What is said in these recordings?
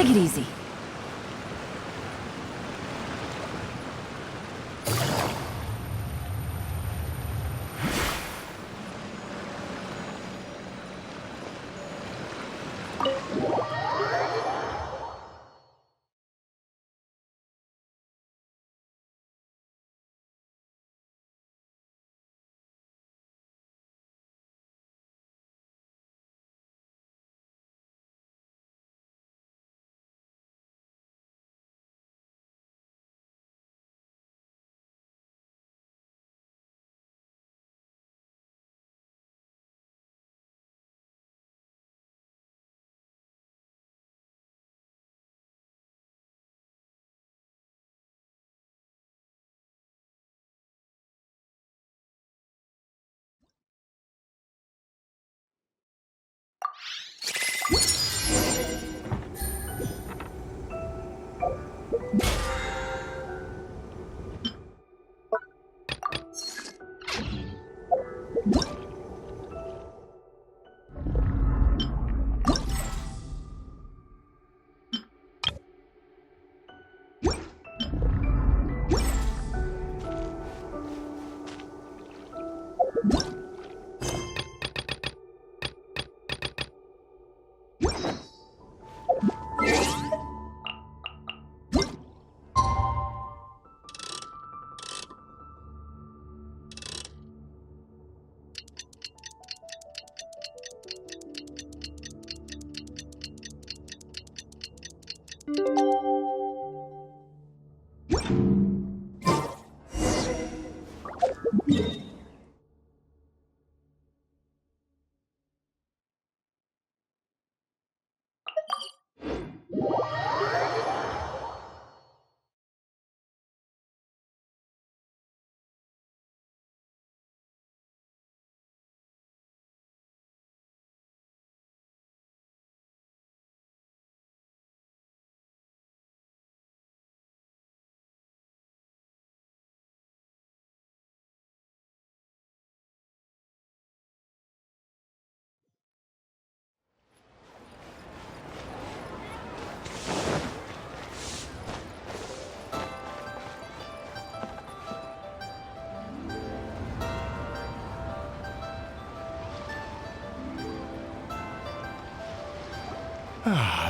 Take it easy.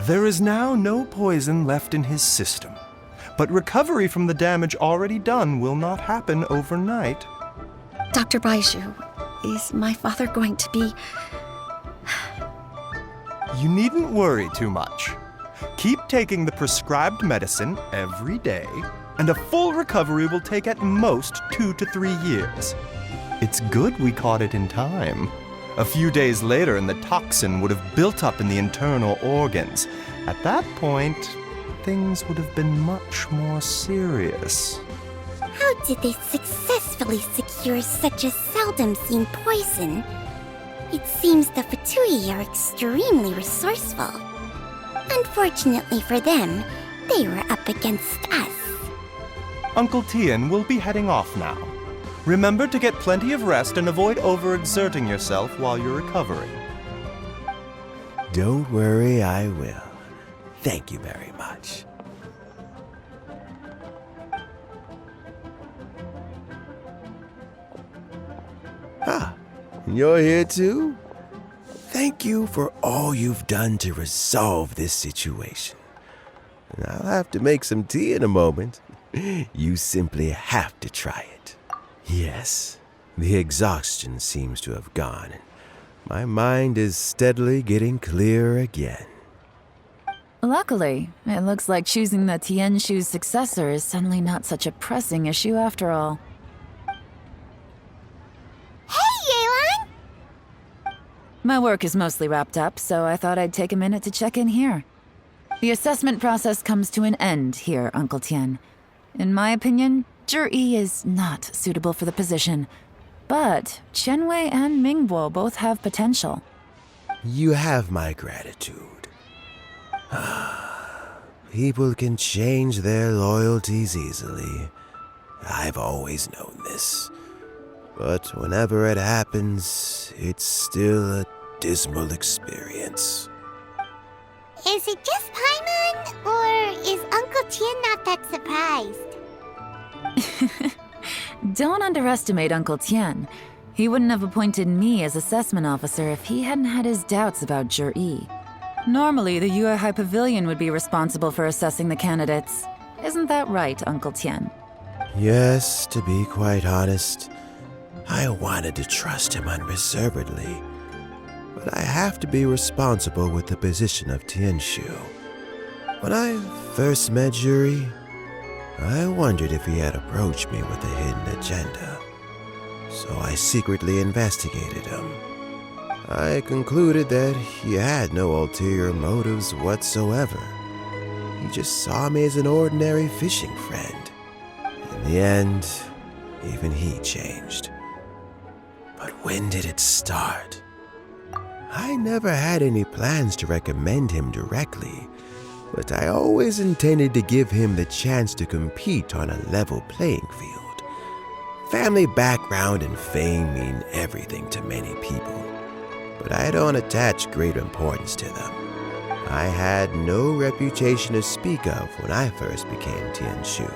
There is now no poison left in his system, but recovery from the damage already done will not happen overnight. Dr. Baiju, is my father going to be... You needn't worry too much. Keep taking the prescribed medicine every day, and a full recovery will take at most 2 to 3 years. It's good we caught it in time. A few days later, and the toxin would have built up in the internal organs. At that point, things would have been much more serious. How did they successfully secure such a seldom-seen poison? It seems the Fatui are extremely resourceful. Unfortunately for them, they were up against us. Uncle Tian will be heading off now. Remember to get plenty of rest and avoid overexerting yourself while you're recovering. Don't worry, I will. Thank you very much. Ah, you're here too? Thank you for all you've done to resolve this situation. I'll have to make some tea in a moment. You simply have to try it. Yes, the exhaustion seems to have gone, and my mind is steadily getting clearer again. Luckily, it looks like choosing the Tianshu's successor is suddenly not such a pressing issue after all. Hey, Yelan! My work is mostly wrapped up, so I thought I'd take a minute to check in here. The assessment process comes to an end here, Uncle Tian. In my opinion, J.A.G is not suitable for the position, but Qianwei and Mingbo both have potential. You have my gratitude. People can change their loyalties easily. I've always known this. But whenever it happens, it's still a dismal experience. Is it just Paimon, or is Uncle Tien not that surprised? Don't underestimate Uncle Tien. He wouldn't have appointed me as assessment officer if he hadn't had his doubts about J.A.G. Normally, the Yue High Pavilion would be responsible for assessing the candidates. Isn't that right, Uncle Tien? Yes, to be quite honest, I wanted to trust him unreservedly. But I have to be responsible with the position of Tianshu. When I first met Yuri, I wondered if he had approached me with a hidden agenda. So I secretly investigated him. I concluded that he had no ulterior motives whatsoever. He just saw me as an ordinary fishing friend. In the end, even he changed. But when did it start? I never had any plans to recommend him directly, but I always intended to give him the chance to compete on a level playing field. Family background and fame mean everything to many people, but I don't attach great importance to them. I had no reputation to speak of when I first became Tianshu.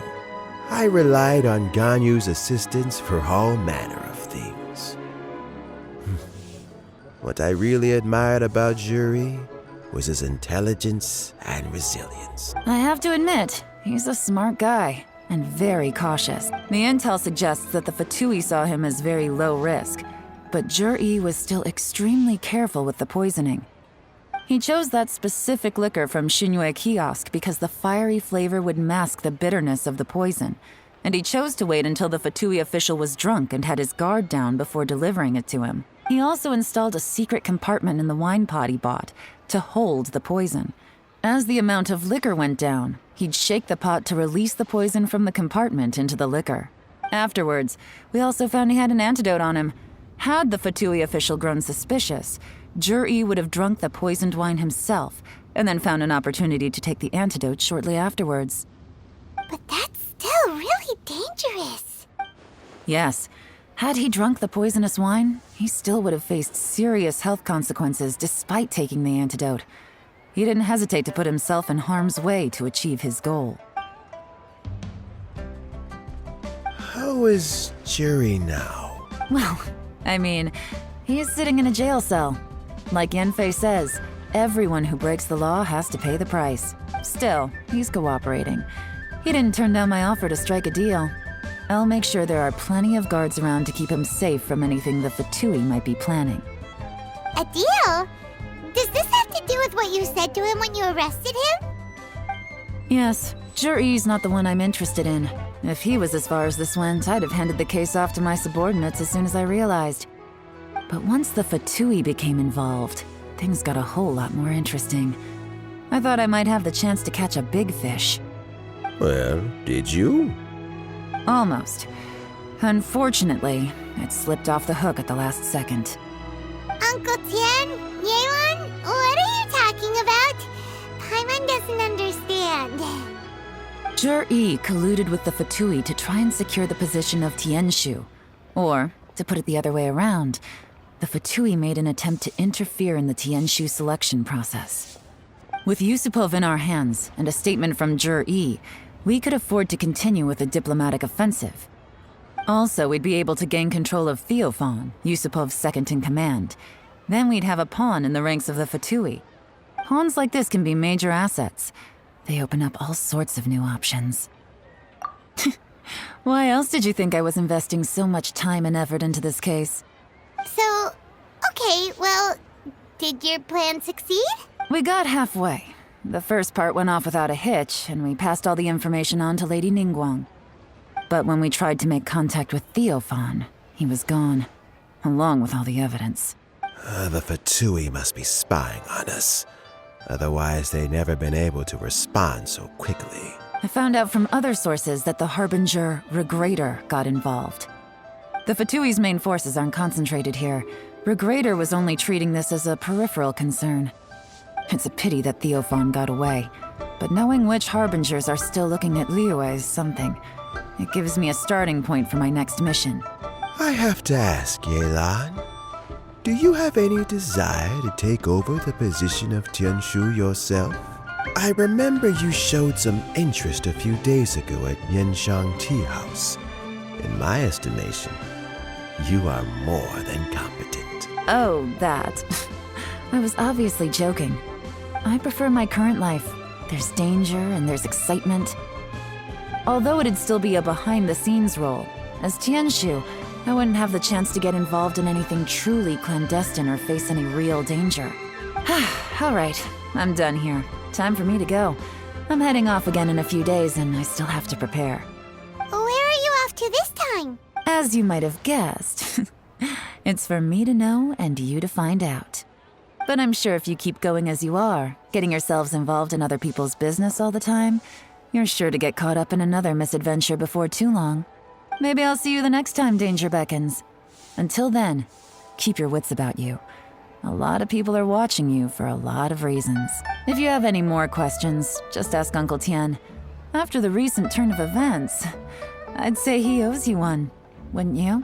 I relied on Ganyu's assistance for all manner of things. What I really admired about Yuri was his intelligence and resilience. I have to admit, he's a smart guy, and very cautious. The intel suggests that the Fatui saw him as very low risk, but J.A.G. was still extremely careful with the poisoning. He chose that specific liquor from Shinue Kiosk because the fiery flavor would mask the bitterness of the poison, and he chose to wait until the Fatui official was drunk and had his guard down before delivering it to him. He also installed a secret compartment in the wine pot he bought to hold the poison. As the amount of liquor went down, he'd shake the pot to release the poison from the compartment into the liquor. Afterwards, we also found he had an antidote on him. Had the Fatui official grown suspicious, J.A.G. would have drunk the poisoned wine himself, and then found an opportunity to take the antidote shortly afterwards. But that's still really dangerous. Yes. Had he drunk the poisonous wine, he still would have faced serious health consequences despite taking the antidote. He didn't hesitate to put himself in harm's way to achieve his goal. How is Yuri now? Well, I mean, he is sitting in a jail cell. Like Yanfei says, everyone who breaks the law has to pay the price. Still, he's cooperating. He didn't turn down my offer to strike a deal. I'll make sure there are plenty of guards around to keep him safe from anything the Fatui might be planning. A deal? Does this have to do with what you said to him when you arrested him? Yes, J.A.G's not the one I'm interested in. If he was as far as this went, I'd have handed the case off to my subordinates as soon as I realized. But once the Fatui became involved, things got a whole lot more interesting. I thought I might have the chance to catch a big fish. Well, did you? Almost. Unfortunately, it slipped off the hook at the last second. Uncle Tien? Yeon? What are you talking about? Paimon doesn't understand. J.A.G. colluded with the Fatui to try and secure the position of Tianshu. Or, to put it the other way around, the Fatui made an attempt to interfere in the Tianshu selection process. With Yusupov in our hands and a statement from J.A.G., we could afford to continue with a diplomatic offensive. Also, we'd be able to gain control of Theophan, Yusupov's second-in-command. Then we'd have a pawn in the ranks of the Fatui. Pawns like this can be major assets. They open up all sorts of new options. Why else did you think I was investing so much time and effort into this case? So, okay, well, did your plan succeed? We got halfway. The first part went off without a hitch, and we passed all the information on to Lady Ningguang. But when we tried to make contact with Theophan, he was gone, along with all the evidence. The Fatui must be spying on us. Otherwise, they'd never been able to respond so quickly. I found out from other sources that the Harbinger, Regrator, got involved. The Fatui's main forces aren't concentrated here. Regrator was only treating this as a peripheral concern. It's a pity that Theophan got away, but knowing which Harbingers are still looking at Liyue is something. It gives me a starting point for my next mission. I have to ask, Yelan, do you have any desire to take over the position of Tianshu yourself? I remember you showed some interest a few days ago at Yenshang Tea House. In my estimation, you are more than competent. Oh, that. I was obviously joking. I prefer my current life. There's danger and there's excitement. Although it'd still be a behind-the-scenes role, as Tianshu, I wouldn't have the chance to get involved in anything truly clandestine or face any real danger. All right, I'm done here. Time for me to go. I'm heading off again in a few days, and I still have to prepare. Where are you off to this time? As you might have guessed, it's for me to know and you to find out. But I'm sure if you keep going as you are, getting yourselves involved in other people's business all the time, you're sure to get caught up in another misadventure before too long. Maybe I'll see you the next time danger beckons. Until then, keep your wits about you. A lot of people are watching you for a lot of reasons. If you have any more questions, just ask Uncle Tian. After the recent turn of events, I'd say he owes you one, wouldn't you?